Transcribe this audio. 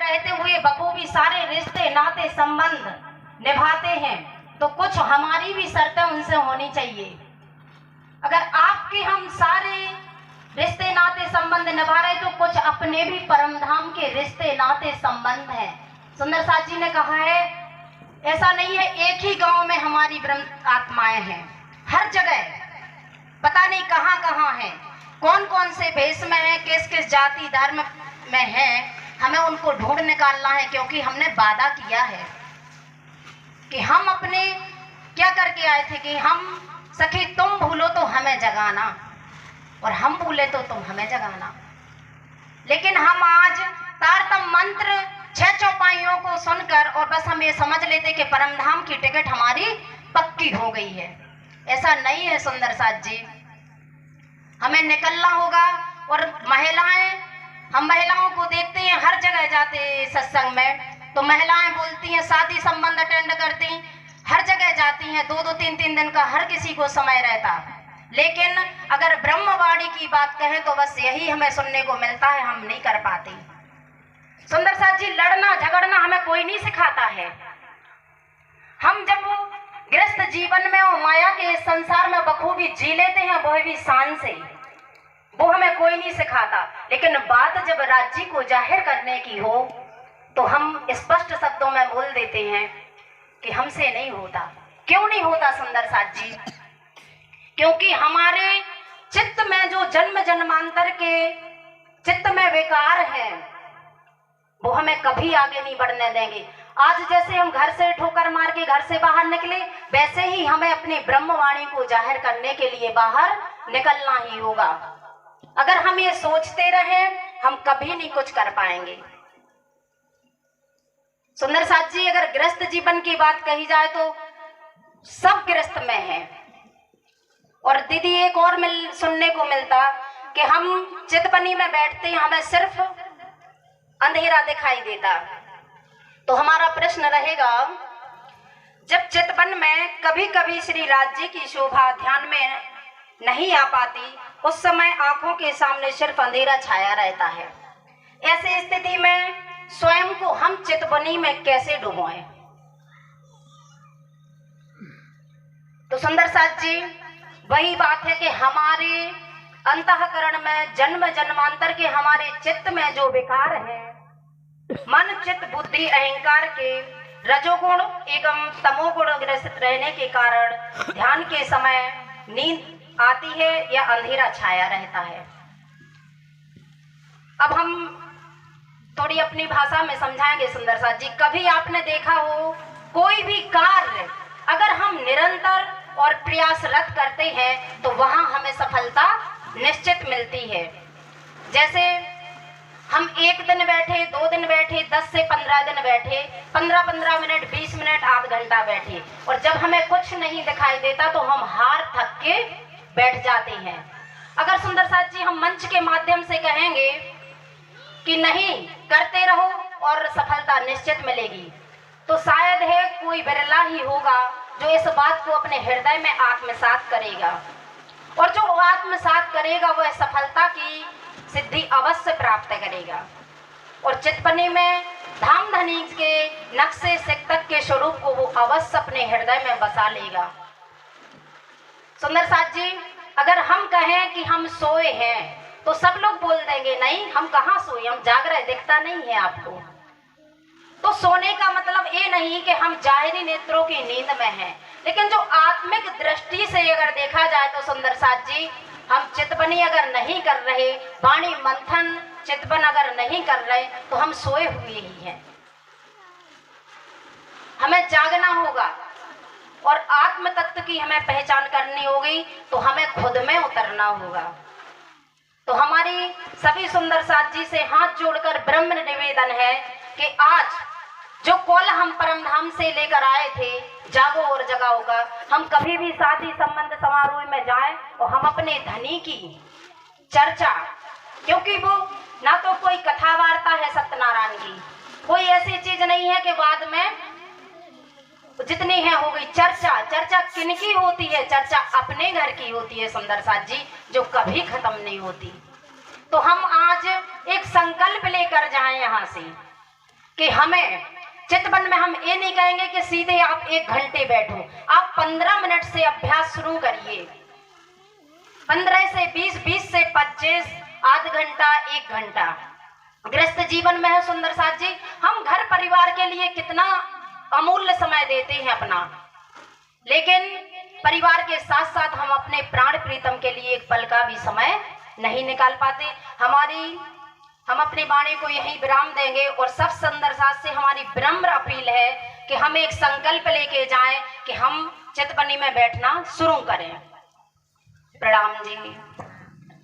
रहते हुए बखूबी सारे रिश्ते नाते संबंध निभाते हैं, तो कुछ हमारी भी शर्तें उनसे होनी चाहिए। अगर आपके हम सारे रिश्ते नाते संबंध निभा रहे तो कुछ अपने भी परमधाम के रिश्ते नाते संबंध हैं। सुंदर साथ जी ने कहा है ऐसा नहीं है एक ही गांव में हमारी ब्रह्म आत्माएं हैं, हर जगह पता नहीं कहां कहां हैं, कौन कौन से भेष में है, किस किस जाति धर्म में है, हमें उनको ढूंढ निकालना है। क्योंकि हमने वादा किया है कि हम अपने क्या करके आए थे कि हम सखी तुम भूलो तो हमें जगाना और हम भूले तो तुम हमें जगाना। लेकिन हम आज तारतम मंत्र 6 चौपाइयों को सुनकर और बस हम ये समझ लेते कि परमधाम की टिकट हमारी पक्की हो गई है। ऐसा नहीं है सुंदर साथ जी, हमें निकलना होगा। और महिलाएं, हम महिलाओं को देखते हैं हर जगह जाते सत्संग में, तो महिलाएं बोलती हैं शादी संबंध अटेंड करती, हर जगह जाती हैं, 2-2 3-3 दिन का हर किसी को समय रहता। लेकिन अगर ब्रह्मवाणी की बात कहें तो बस यही हमें सुनने को मिलता है, हम नहीं कर पाते। सुंदर साथ जी, लड़ना झगड़ना हमें कोई नहीं सिखाता है। हम जब गृहस्थ जीवन में और माया के संसार में बखूबी जी लेते हैं, वह भी शान से, वो हमें कोई नहीं सिखाता। लेकिन बात जब राज्य को जाहिर करने की हो तो हम स्पष्ट शब्दों में बोल देते हैं कि हमसे नहीं होता। क्यों नहीं होता सुंदर साथ जी? क्योंकि हमारे चित्त में जो जन्म जन्मांतर के चित्त में विकार है वो हमें कभी आगे नहीं बढ़ने देंगे। आज जैसे हम घर से ठोकर मार के घर से बाहर निकले, वैसे ही हमें अपनी ब्रह्मवाणी को जाहिर करने के लिए बाहर निकलना ही होगा। अगर हम ये सोचते रहे हम कभी नहीं कुछ कर पाएंगे। सुंदर साथ जी, अगर गृहस्थ जीवन की बात कही जाए तो सब गृहस्थ में है। और दीदी एक और सुनने को मिलता कि हम चितपनी में बैठते हैं, हमें सिर्फ अंधेरा दिखाई देता। तो हमारा प्रश्न रहेगा, जब चितवन में कभी कभी श्री राज्य की शोभा ध्यान में नहीं आ पाती, उस समय आंखों के सामने सिर्फ अंधेरा छाया रहता है। ऐसी स्थिति में स्वयं को हम चितवनी में कैसे डुबोएं? तो सुंदर साथ जी, वही बात है कि हमारे अंतःकरण में जन्म जन्मांतर के हमारे चित्त में जो विकार है, मन चित्त बुद्धि अहंकार के रजोगुण एवं तमोगुण ग्रसित रहने के कारण ध्यान के समय नींद आती है या अंधेरा छाया रहता है। अब हम थोड़ी अपनी भाषा में समझाएंगे सुंदर साथ जी। कभी आपने देखा हो कोई भी कार्य अगर हम निरंतर और प्रयासरत करते हैं तो वहां हमें सफलता निश्चित मिलती है। जैसे हम 1 दिन बैठे, 2 दिन बैठे, 10 से 15 दिन बैठे, 15-15 मिनट, 20 मिनट, आध घंटा बैठे, और जब हमें कुछ नहीं दिखाई देता तो हम हार थक के बैठ जाते हैं। अगर सुंदर साथ जी हम मंच के माध्यम से कहेंगे कि नहीं करते रहो और सफलता निश्चित मिलेगी, तो शायद है कोई बिरला ही होगा जो इस बात को अपने हृदय में आत्मसात करेगा। और जो आत्मसात करेगा वह सफलता की सिद्धि अवश्य प्राप्त करेगा। और चितपनी में धाम धनी के नक्शे सिक्तक के स्वरूप को वो अवश्य अपने हृदय में बसा लेगा। सुंदर साथ जी, अगर हम कहें कि हम सोए हैं तो सब लोग बोल देंगे नहीं हम कहाँ सोए, हम जाग रहे, दिखता नहीं है आपको। तो सोने का मतलब ये नहीं कि हम जाहिरी नेत्रों की नींद में हैं, लेकिन जो आत्मिक दृष्टि से अगर देखा जाए तो सुंदर साथ जी, हम चितवनी अगर नहीं कर रहे, वाणी मंथन चितवन अगर नहीं कर रहे, तो हम सोए हुए ही हैं। हमें जागना होगा और आत्म तत्व की हमें पहचान करनी होगी, तो हमें खुद में उतरना होगा। तो हमारी सभी सुंदर साथ जी से हाथ जोड़कर ब्रह्म निवेदन है कि आज जो कॉल हम परमधाम से लेकर आए थे, जागो और जगाओ का, हम कभी भी शादी संबंध समारोह में जाएं और हम अपने धनी की चर्चा, क्योंकि वो ना तो कोई कथा वार्ता है सत्यनारायण की, कोई ऐसी चीज नहीं है कि बाद में जितनी है हो गई चर्चा। चर्चा किनकी होती है? चर्चा अपने घर की होती है सुंदर साथ जी, जो कभी खत्म नहीं होती। तो हम आज एक संकल्प लेकर जाएं यहाँ से कि हमें चितवन में हम ये नहीं कहेंगे कि सीधे आप 1 घंटे बैठो, आप 15 मिनट से अभ्यास शुरू करिए, 15 से 20, 20 से 25, आध घंटा, 1 घंटा। गृहस्थ जीवन में है सुंदर साथ जी, हम घर परिवार के लिए कितना अमूल्य समय देते हैं अपना, लेकिन परिवार के साथ साथ हम अपने प्राण प्रीतम के लिए एक पल का भी समय नहीं निकाल पाते। हम अपनी वाणी को यहीं विराम देंगे और सब सुंदर साथ से हमारी विनम्र अपील है कि हम एक संकल्प लेके जाएं कि हम चितवनी में बैठना शुरू करें। प्रणाम जी।